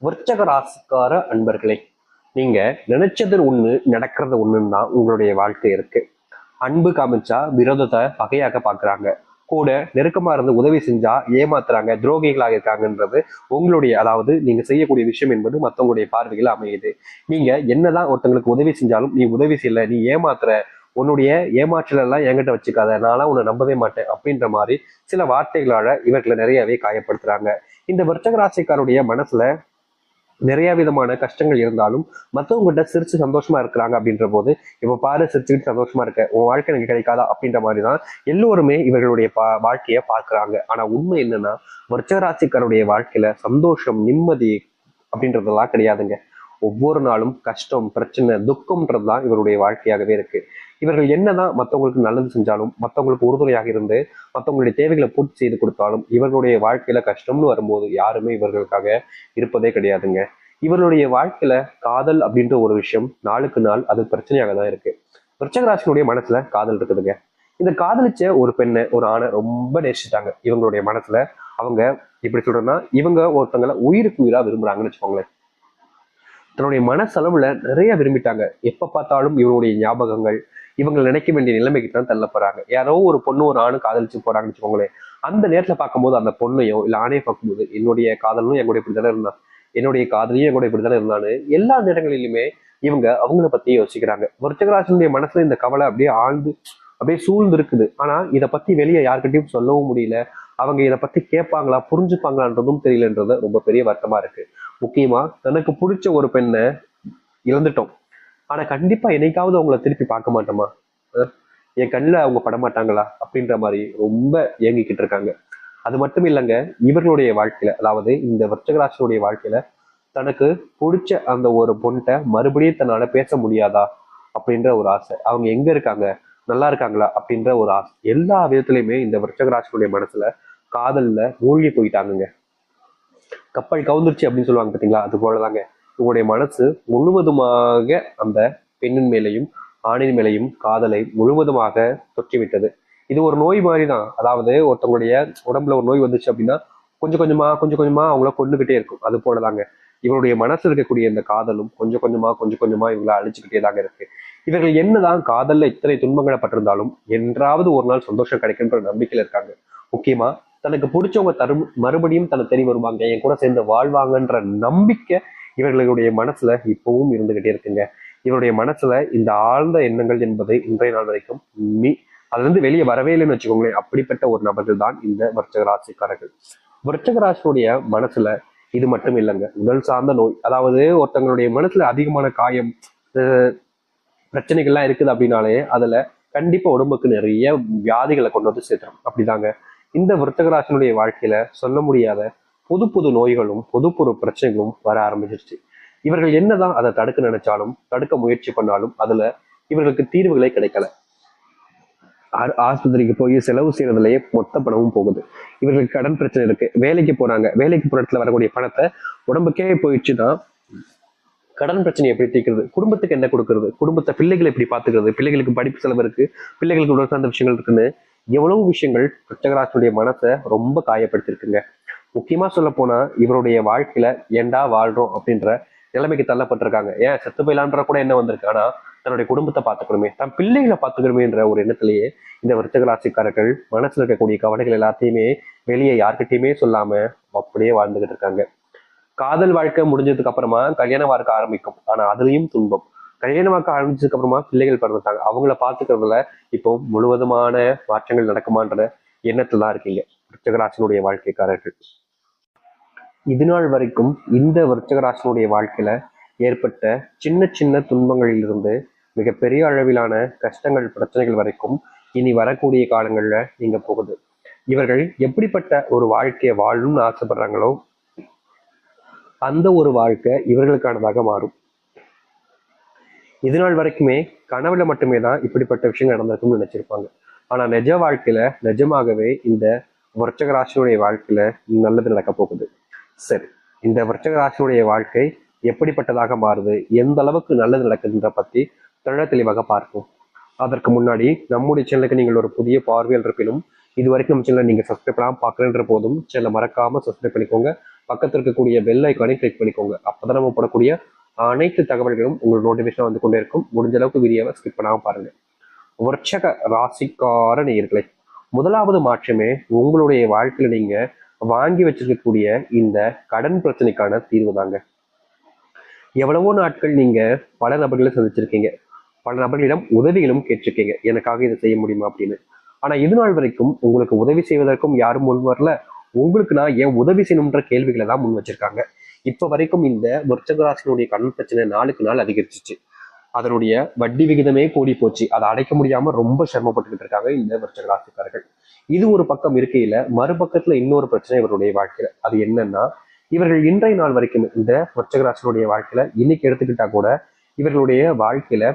விருச்சக ராசிக்கார அன்பர்களே, நீங்க நினைச்சது ஒண்ணு நடக்கிறது ஒண்ணுன்னு தான் உங்களுடைய வாழ்க்கை இருக்கு. அன்பு காமிச்சா விரோதத்தை பகையாக பாக்குறாங்க. கூட நெருக்கமா இருந்து உதவி செஞ்சா ஏமாத்துறாங்க, துரோகிகளாக இருக்காங்கன்றது உங்களுடைய, அதாவது நீங்க செய்யக்கூடிய விஷயம் என்பது மற்றவங்களுடைய பார்வையில் அமையுது. நீங்க என்னதான் ஒருத்தங்களுக்கு உதவி செஞ்சாலும் நீ உதவி செய்யல, நீ ஏமாத்துற, உன்னுடைய ஏமாற்றல் எல்லாம் என்கிட்ட வச்சுக்காத, நான்லாம் உன்னை நம்பவே மாட்டேன் அப்படின்ற மாதிரி சில வார்த்தைகளால இவர்களை நிறையவே காயப்படுத்துறாங்க. இந்த விருச்சக ராசிக்காருடைய மனசுல நிறைய விதமான கஷ்டங்கள் இருந்தாலும் மற்றவங்ககிட்ட சிரிச்சு சந்தோஷமா இருக்கிறாங்க அப்படின்ற போது, இப்ப பாரு சிரிச்சுக்கிட்டு சந்தோஷமா இருக்க, உன் வாழ்க்கை எனக்கு கிடைக்காதா அப்படின்ற மாதிரி தான் எல்லோருமே இவர்களுடைய வாழ்க்கையை பார்க்கிறாங்க. ஆனா உண்மை என்னன்னா, விருச்சிக வாழ்க்கையில சந்தோஷம், நிம்மதி அப்படின்றதெல்லாம் கிடையாதுங்க. ஒவ்வொரு நாளும் கஷ்டம், பிரச்சனை, துக்கம்ன்றது தான் இவருடைய வாழ்க்கையாகவே இருக்கு. இவர்கள் என்னதான் மற்றவங்களுக்கு நல்லது செஞ்சாலும், மற்றவங்களுக்கு உறுதுணையாக இருந்து மற்றவங்களுடைய தேவைகளை பூர்த்தி செய்து கொடுத்தாலும், இவர்களுடைய வாழ்க்கையில கஷ்டம்னு வரும்போது யாருமே இவர்களுக்காக இருப்பதே கிடையாதுங்க. இவர்களுடைய வாழ்க்கையில காதல் அப்படின்ற ஒரு விஷயம் நாளுக்கு நாள் அது பிரச்சனையாக தான் இருக்கு. விருச்சிக மனசுல காதல் இருக்குதுங்க. இந்த காதலிச்ச ஒரு பெண்ணை, ஒரு ஆணை ரொம்ப நேசிச்சிட்டாங்க. இவங்களுடைய மனசுல அவங்க இப்படி சொல்றேன்னா, இவங்க ஒருத்தங்களை உயிருக்கு உயிரா விரும்புறாங்கன்னு வச்சுக்கோங்களேன். தன்னுடைய மனசளவுல நிறைய விரும்பிட்டாங்க. எப்ப பார்த்தாலும் இவருடைய ஞாபகங்கள், இவங்க நினைக்க வேண்டிய நிலைமைக்கு தான் தள்ளப்படுறாங்க. யாரோ ஒரு பொண்ணு ஒரு ஆணு காதலிச்சு போறாங்கன்னு வச்சுக்கோங்களேன். அந்த நேரத்துல பார்க்கும்போது அந்த பொண்ணையோ இல்ல ஆணையை பார்க்கும்போது, என்னுடைய காதலும் என் கூட இப்படித்தானே இருந்தான், என்னுடைய காதலியும் என் கூட இப்படித்தானே இருந்தான்னு எல்லா நேரங்களிலுமே இவங்க அவங்கள பத்தி யோசிக்கிறாங்க. விருச்சிக மனசுல இந்த கவலை அப்படியே ஆழ்ந்து அப்படியே சூழ்ந்து இருக்குது. ஆனா இதை பத்தி வெளியே யார்கிட்டயும் சொல்லவும் முடியல. அவங்க இதை பத்தி கேட்பாங்களா, புரிஞ்சுப்பாங்களான்றதும் தெரியலன்றது ரொம்ப பெரிய வருத்தமா இருக்கு. முக்கியமா தனக்கு பிடிச்ச ஒரு பெண்ணை இழந்துட்டோம், ஆனா கண்டிப்பா என்னைக்காவது அவங்கள திருப்பி பார்க்க மாட்டோமா, என் கண்ணில் அவங்க படமாட்டாங்களா அப்படின்ற மாதிரி ரொம்ப ஏங்கிக்கிட்டு இருக்காங்க. அது மட்டும் இல்லைங்க, இவர்களுடைய வாழ்க்கையில, அதாவது இந்த விருச்சிக வாழ்க்கையில தனக்கு பிடிச்ச அந்த ஒரு பொண்ணை மறுபடியும் தன்னால பேச முடியாதா அப்படின்ற ஒரு ஆசை. அவங்க எங்க இருக்காங்க, நல்லா இருக்காங்களா அப்படின்ற ஒரு ஆசை. எல்லா விதத்திலையுமே இந்த விருச்சிக மனசுல காதல்ல மூழ்கி போயிட்டாங்க. கப்பல் கவுந்துருச்சு அப்படின்னு சொல்லுவாங்க பார்த்தீங்களா, அது போலதாங்க உங்களுடைய மனசு முழுவதுமாக அந்த பெண்ணின் மேலையும் ஆணின் மேலையும் காதலை முழுவதுமாக தொற்றிவிட்டது. இது ஒரு நோய் மாதிரி தான். அதாவது ஒருத்தவங்களுடைய உடம்புல ஒரு நோய் வந்துச்சு அப்படின்னா கொஞ்சம் கொஞ்சமா அவங்கள கொண்டுகிட்டே இருக்கும். அது போலதாங்க இவருடைய மனசு இருக்கக்கூடிய இந்த காதலும் கொஞ்சம் கொஞ்சமா இவங்களை அழிச்சுக்கிட்டே தாங்க இருக்கு. இவர்கள் என்னதான் காதல்ல இத்தனை துன்பங்களை பட்டிருந்தாலும் என்றாவது ஒரு நாள் சந்தோஷம் கிடைக்குன்ற நம்பிக்கையில இருக்காங்க. முக்கியமா தனக்கு பிடிச்சவங்க மறுபடியும் தன்னை தெரிய வருவாங்க, என் கூட சேர்ந்து வாழ்வாங்கன்ற நம்பிக்கை இவர்களுடைய மனசுல இப்பவும் இருந்துகிட்டே இருக்குங்க. இவருடைய மனசுல இந்த ஆழ்ந்த எண்ணங்கள் என்பது இன்றைய நாள் வரைக்கும் அதுல இருந்து வெளியே வரவே இல்லைன்னு வச்சுக்கோங்களேன். அப்படிப்பட்ட ஒரு நபர்கள் தான் இந்த விருச்சிக ராசிக்காரர்கள். விருச்சிக ராசியுடைய மனசுல இது மட்டும் இல்லைங்க, உடல் சார்ந்த நோய், அதாவது ஒருத்தங்களுடைய மனசுல அதிகமான காயம், பிரச்சனைகள்லாம் இருக்குது அப்படின்னாலே அதுல கண்டிப்பா உடம்புக்கு நிறைய வியாதிகளை கொண்டு வந்து சேர்த்துரும். அப்படிதாங்க இந்த விருச்சிக வாழ்க்கையில சொல்ல முடியாத புது புது நோய்களும் புது புது பிரச்சனைகளும் வர ஆரம்பிச்சிருச்சு. இவர்கள் என்னதான் அதை தடுக்க நினைச்சாலும், தடுக்க முயற்சி பண்ணாலும் அதுல இவர்களுக்கு தீர்வுகளே கிடைக்கல. ஆஸ்பத்திரிக்கு போய் செலவு செய்யறதுலயே மொத்த பணமும் போகுது. இவர்களுக்கு கடன் பிரச்சனை இருக்கு, வேலைக்கு போறாங்க, வேலைக்கு போற இடத்துல வரக்கூடிய பணத்தை உடம்புக்கே போயிடுச்சுன்னா கடன் பிரச்சனை எப்படி தீர்க்கிறது, குடும்பத்துக்கு என்ன கொடுக்கறது, குடும்பத்தை பிள்ளைகளை எப்படி பாத்துக்கிறது, பிள்ளைகளுக்கு படிப்பு செலவு இருக்கு, பிள்ளைகளுக்கு உடல் சார்ந்த விஷயங்கள் இருக்குன்னு எவ்வளவு விஷயங்கள் விருச்சிக மனசை ரொம்ப காயப்படுத்திருக்குங்க. முக்கியமா சொல்ல போனா இவருடைய வாழ்க்கையில ஏண்டா வாழ்றோம் அப்படின்ற நிலைமைக்கு தள்ளப்பட்டிருக்காங்க. ஏன் செத்து போயிலான்ற கூட என்ன வந்திருக்கு, ஆனா தன்னுடைய குடும்பத்தை பார்த்துக்கணுமே, தன் பிள்ளைகளை பார்த்துக்கணுமேன்ற ஒரு எண்ணத்திலேயே இந்த விருச்சிக மனசுல இருக்கக்கூடிய கவலைகள் எல்லாத்தையுமே வெளியே யார்கிட்டயுமே சொல்லாம அப்படியே வாழ்ந்துகிட்டு இருக்காங்க. காதல் வாழ்க்கை முடிஞ்சதுக்கு அப்புறமா கல்யாண வாழ்க்கை ஆரம்பிக்கும், ஆனா அதுலயும் துன்பம். கல்யாண வாழ்க்கை ஆரம்பிச்சதுக்கு அப்புறமா பிள்ளைகள் பிறந்துட்டாங்க, அவங்கள பாத்துக்கிறதுல இப்போ முழுவதுமான மாற்றங்கள் நடக்குமான்ற எண்ணத்துல தான் இருக்கீங்க விருச்சிக வாழ்க்கைக்காரர்கள். இது நாள் வரைக்கும் இந்த விருச்சிக வாழ்க்கையில ஏற்பட்ட சின்ன சின்ன துன்பங்களிலிருந்து மிகப்பெரிய அளவிலான கஷ்டங்கள், பிரச்சனைகள் வரைக்கும் இனி வரக்கூடிய காலங்கள்ல நீங்க போகுது. இவர்கள் எப்படிப்பட்ட ஒரு வாழ்க்கையை வாழணும்னு ஆசைப்படுறாங்களோ அந்த ஒரு வாழ்க்கை இவர்களுக்கானதாக மாறும். இது நாள் வரைக்குமே கனவுல மட்டுமே தான் இப்படிப்பட்ட விஷயங்கள் நடந்திருக்கும்னு நினைச்சிருப்பாங்க. ஆனா நிஜ வாழ்க்கையில நிஜமாகவே இந்த விருச்சிக வாழ்க்கையில நல்லது நடக்க போகுது. சரி, இந்த விருச்சிக வாழ்க்கை எப்படிப்பட்டதாக மாறுது, எந்த அளவுக்கு நல்லது நடக்குதுன்ற பத்தி தெளிவாக பார்ப்போம். அதற்கு முன்னாடி நம்முடைய சேனலுக்கு நீங்கள் ஒரு புதிய பார்வையாளர் இருப்பினும் இது வரைக்கும் நம்ம சேனலை நீங்க சப்ஸ்கிரைப் பண்ணாம பார்க்கலன்ற போதும் சேனலை மறக்காம சப்ஸ்கிரைப் பண்ணிக்கோங்க. பக்கத்தில் இருக்கக்கூடிய பெல் ஐக்கானை கிளிக் பண்ணிக்கோங்க. அப்பதான் நம்ம போடக்கூடிய அனைத்து தகவல்களும் உங்களுக்கு நோட்டிபிகேஷன் வந்து கொண்டே இருக்கும். முடிஞ்ச அளவுக்கு வீடியோவை ஸ்கிப் பண்ணாம பாருங்க. விருச்சக ராசிக்கார நேயர்களே, முதலாவது மாற்றமே உங்களுடைய வாழ்க்கையில நீங்க வாங்கி வச்சிருக்கக்கூடிய இந்த கடன் பிரச்சனைக்கான தீர்வு தாங்க. எவ்வளவோ நாட்கள் நீங்க பல நபர்களை சந்திச்சிருக்கீங்க, பல நபர்களிடம் உதவிகளும் கேட்டிருக்கீங்க, எனக்காக இதை செய்ய முடியுமா அப்படின்னு. ஆனா இது நாள் வரைக்கும் உங்களுக்கு உதவி செய்வதற்கும் யாரும் முன் வரல. உங்களுக்கு நான் ஏன் உதவி செய்யணும்ன்ற கேள்விகளை தான் முன் வச்சிருக்காங்க. இப்ப வரைக்கும் இந்த விருச்சகராசினுடைய கடன் பிரச்சனை நாளுக்கு நாள் அதிகரிச்சிச்சு. அதனுடைய வட்டி விகிதமே கூடி போச்சு. அதை அடைக்க முடியாம ரொம்ப சிரமப்பட்டுக்கிட்டு இருக்காங்க இந்த விருச்சகராசிக்காரர்கள். இது ஒரு பக்கம் இருக்கையில மறுபக்கத்துல இன்னொரு பிரச்சனை இவருடைய வாழ்க்கையில. அது என்னன்னா, இவர்கள் இன்றைய நாள் வரைக்கும் இந்த விருச்சகராசினுடைய வாழ்க்கையில இன்னைக்கு எடுத்துக்கிட்டா கூட இவர்களுடைய வாழ்க்கையில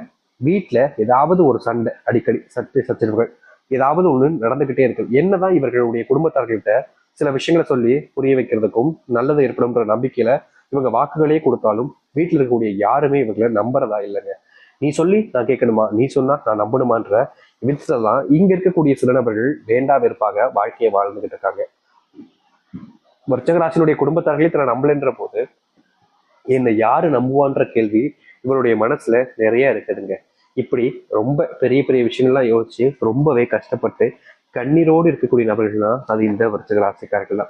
வீட்டுல ஏதாவது ஒரு சண்டை, அடிக்கடி சச்சரவுகள் ஏதாவது ஒண்ணு நடந்துகிட்டே இருக்கு. என்னதான் இவர்களுடைய குடும்பத்தார்கள்கிட்ட சில விஷயங்களை சொல்லி புரிய வைக்கிறதுக்கும் நல்லது ஏற்படும்ன்ற நம்பிக்கையில இவங்க வாக்குகளே கொடுத்தாலும் வீட்டுல இருக்கக்கூடிய யாருமே இவங்களை நம்புறதா இல்லைங்க. நீ சொல்லி நான் கேட்கணுமா, நீ சொன்னா நான் நம்பணுமான்ற விதத்துல தான் இங்க இருக்கக்கூடிய சில நபர்கள் வேண்டா வெறுப்பாக வாழ்க்கையை வாழ்ந்துகிட்டு இருக்காங்க. விருச்சகராசினுடைய குடும்பத்தார்களே தன்னை நம்பலன்ற போது என்னை யாரு நம்புவான்ற கேள்வி இவருடைய மனசுல நிறைய இருக்குதுங்க. இப்படி ரொம்ப பெரிய பெரிய விஷயங்கள்லாம் யோசிச்சு ரொம்பவே கஷ்டப்பட்டு கண்ணீரோடு இருக்கக்கூடிய நபர்கள்னா அது இந்த விருச்சக ராசிக்காரர்கள் தான்.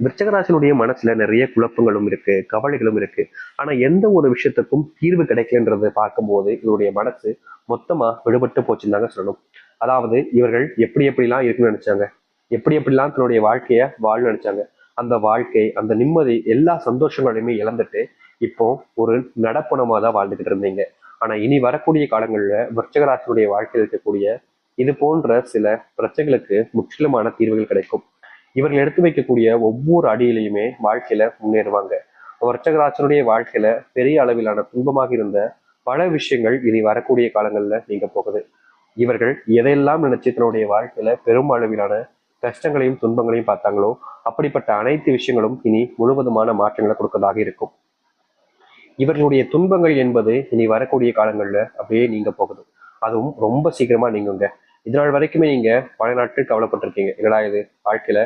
விருச்சக ராசினுடைய மனசுல நிறைய குழப்பங்களும் இருக்கு, கவலைகளும் இருக்கு. ஆனா எந்த ஒரு விஷயத்துக்கும் தீர்வு கிடைக்கலன்றதை பார்க்கும்போது இவருடைய மனசு மொத்தமா விடுபட்டு போச்சுன்னு தாங்க சொல்லணும். அதாவது இவர்கள் எப்படி எப்படிலாம் இருக்குன்னு நினைச்சாங்க, எப்படி எப்படிலாம் தன்னுடைய வாழ்க்கைய வாழ நினைச்சாங்க, அந்த வாழ்க்கை, அந்த நிம்மதி, எல்லா சந்தோஷங்களையுமே இழந்துட்டு இப்போ ஒரு நடப்பணமா தான் வாழ்ந்துகிட்டு இருந்தீங்க. ஆனா இனி வரக்கூடிய காலங்கள்ல விருச்சகராசினுடைய வாழ்க்கையில் இருக்கக்கூடிய இது போன்ற சில பிரச்சனைகளுக்கு முற்றிலுமான தீர்வுகள் கிடைக்கும். இவர்கள் எடுத்து வைக்கக்கூடிய ஒவ்வொரு அடியிலையுமே வாழ்க்கையில முன்னேறுவாங்க. விருச்சகராசினுடைய வாழ்க்கையில பெரிய அளவிலான துன்பமாக இருந்த பல விஷயங்கள் இனி வரக்கூடிய காலங்கள்ல நீங்க போகுது. இவர்கள் எதையெல்லாம் நினைச்சு தன்னுடைய வாழ்க்கையில பெரும் அளவிலான கஷ்டங்களையும் துன்பங்களையும் பார்த்தாங்களோ அப்படிப்பட்ட அனைத்து விஷயங்களும் இனி முழுவதுமான மாற்றங்களை கொடுக்கறதாக இருக்கும். இவர்களுடைய துன்பங்கள் என்பது இனி வரக்கூடிய காலங்கள்ல அப்படியே நீங்க போகுது. அதுவும் ரொம்ப சீக்கிரமா நீங்குங்க. இதனால் வரைக்குமே நீங்க பல நாட்கள் கவலைப்பட்டிருக்கீங்க, என்னடா இது வாழ்க்கையில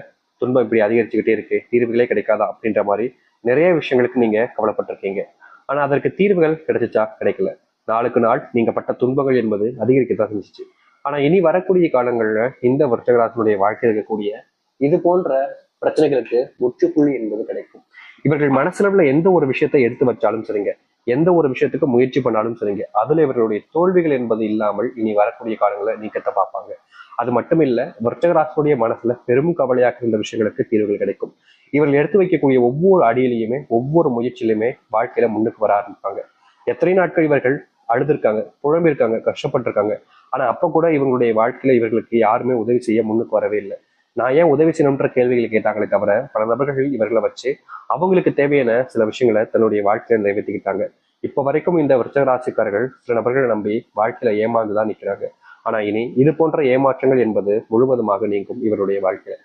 துன்பம் இப்படி அதிகரிச்சுக்கிட்டே இருக்கு, தீர்வுகளே கிடைக்காதா அப்படின்ற மாதிரி நிறைய விஷயங்களுக்கு நீங்க கவலைப்பட்டிருக்கீங்க. ஆனா அதற்கு தீர்வுகள் கிடைச்சிச்சா? கிடைக்கல. நாளுக்கு நாள் நீங்க பட்ட துன்பங்கள் என்பது அதிகரிக்கத்தான் செஞ்சிச்சு. ஆனா இனி வரக்கூடிய காலங்கள்ல இந்த விருச்சகராசினுடைய வாழ்க்கையில் இருக்கக்கூடிய இது போன்ற பிரச்சனைகளுக்கு முற்றுப்புள்ளி என்பது கிடைக்கும். இவர்கள் மனசுல எந்த ஒரு விஷயத்தை எடுத்து வச்சாலும் சரிங்க, எந்த ஒரு விஷயத்துக்கு முயற்சி பண்ணாலும் சரிங்க, அதுல இவர்களுடைய தோல்விகள் என்பது இல்லாமல் இனி வரக்கூடிய காலங்களில் நீக்கத்தை பார்ப்பாங்க. அது மட்டும் இல்ல, விருச்சகராசினுடைய மனசுல பெரும் கவலையாக இருந்த விஷயங்களுக்கு தீர்வுகள் கிடைக்கும். இவர்கள் எடுத்து வைக்கக்கூடிய ஒவ்வொரு அடியிலையுமே ஒவ்வொரு முயற்சியிலுமே வாழ்க்கையில முன்னுக்கு வர ஆரம்பிப்பாங்க. எத்தனை நாட்கள் இவர்கள் அழுதுருக்காங்க, புழம்பிருக்காங்க, கஷ்டப்பட்டிருக்காங்க. ஆனா அப்ப கூட இவங்களுடைய வாழ்க்கையில இவர்களுக்கு யாருமே உதவி செய்ய முன்னுக்கு வரவே இல்லை. நான் ஏன் உதவி செய்யணும்ன்ற கேள்விகளை கேட்டாங்களே தவிர பல நபர்கள் இவர்களை வச்சு அவங்களுக்கு தேவையான சில விஷயங்களை தன்னுடைய வாழ்க்கையில நிறைவேற்றிக்கிட்டாங்க. இப்ப வரைக்கும் இந்த விருச்சக ராசிக்காரர்கள் சில நபர்களை நம்பி வாழ்க்கையில ஏமாந்துதான் நிற்கிறாங்க. ஆனா இனி இது போன்ற ஏமாற்றங்கள் என்பது முழுவதுமாக நீங்கும் இவருடைய வாழ்க்கையில.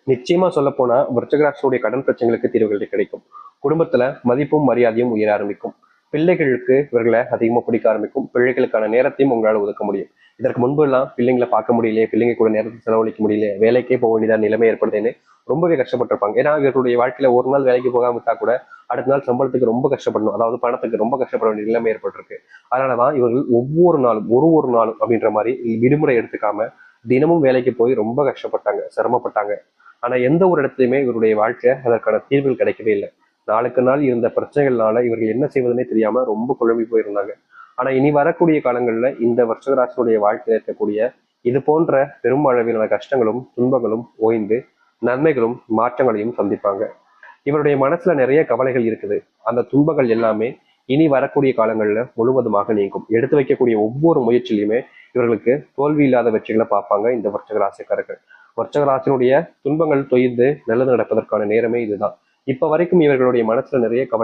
நிச்சயமா சொல்ல போனா விருச்சக ராசியுடைய கடன் பிரச்சனைகளுக்கு தீர்வுகள் கிடைக்கும். குடும்பத்துல மதிப்பும் மரியாதையும் உயர ஆரம்பிக்கும். பிள்ளைகளுக்கு இவர்களை அதிகமா பிடிக்க ஆரம்பிக்கும். பிள்ளைகளுக்கான நேரத்தையும் உங்களால் ஒதுக்க முடியும். இதற்கு முன்பு எல்லாம் பிள்ளைங்களை பார்க்க முடியலையே, பிள்ளைங்க கூட நேரத்தை செலவழிக்க முடியல, வேலைக்கே போக வேண்டியதா நிலைமை ஏற்படுதுன்னு ரொம்பவே கஷ்டப்பட்டிருப்பாங்க. ஏன்னா இவர்களுடைய வாழ்க்கையில ஒரு நாள் வேலைக்கு போகாம விட்டா கூட அடுத்த நாள் சம்பளத்துக்கு ரொம்ப கஷ்டப்படணும், அதாவது பணத்துக்கு ரொம்ப கஷ்டப்பட வேண்டிய நிலைமை ஏற்பட்டிருக்கு. அதனாலதான் இவர்கள் ஒவ்வொரு நாளும் ஒரு நாளும் அப்படின்ற மாதிரி விடுமுறை எடுத்துக்காம தினமும் வேலைக்கு போய் ரொம்ப கஷ்டப்பட்டாங்க, சிரமப்பட்டாங்க. ஆனா எந்த ஒரு இடத்துலையுமே இவருடைய வாழ்க்கை அதற்கான தீர்வுகள் கிடைக்கவே இல்லை. நாளுக்கு நாள் இருந்த பிரச்சனைகள்னால இவர்கள் என்ன செய்வதுன்னே தெரியாம ரொம்ப குழம்பி போயிருந்தாங்க. ஆனா இனி வரக்கூடிய காலங்கள்ல இந்த விருச்சிகராசியுடைய வாழ்க்கையில் இருக்கக்கூடிய இது போன்ற பெரும் அளவிலான கஷ்டங்களும் துன்பங்களும் ஓய்ந்து நன்மைகளும் மாற்றங்களையும் சந்திப்பாங்க. இவருடைய மனசுல நிறைய கவலைகள் இருக்குது. அந்த துன்பங்கள் எல்லாமே இனி வரக்கூடிய காலங்கள்ல முழுவதுமாக நீங்கும். எடுத்து வைக்கக்கூடிய ஒவ்வொரு முயற்சியிலுமே இவர்களுக்கு தோல்வி இல்லாத வெற்றிகளை பார்ப்பாங்க இந்த விருச்சிக ராசிக்காரர்கள். விருச்சிக ராசியினுடைய துன்பங்கள் தொய்ந்து நல்லது நடப்பதற்கான நேரமே இதுதான். இப்ப வரைக்கும் இவர்களுடைய மனசுல நிறைய கவலை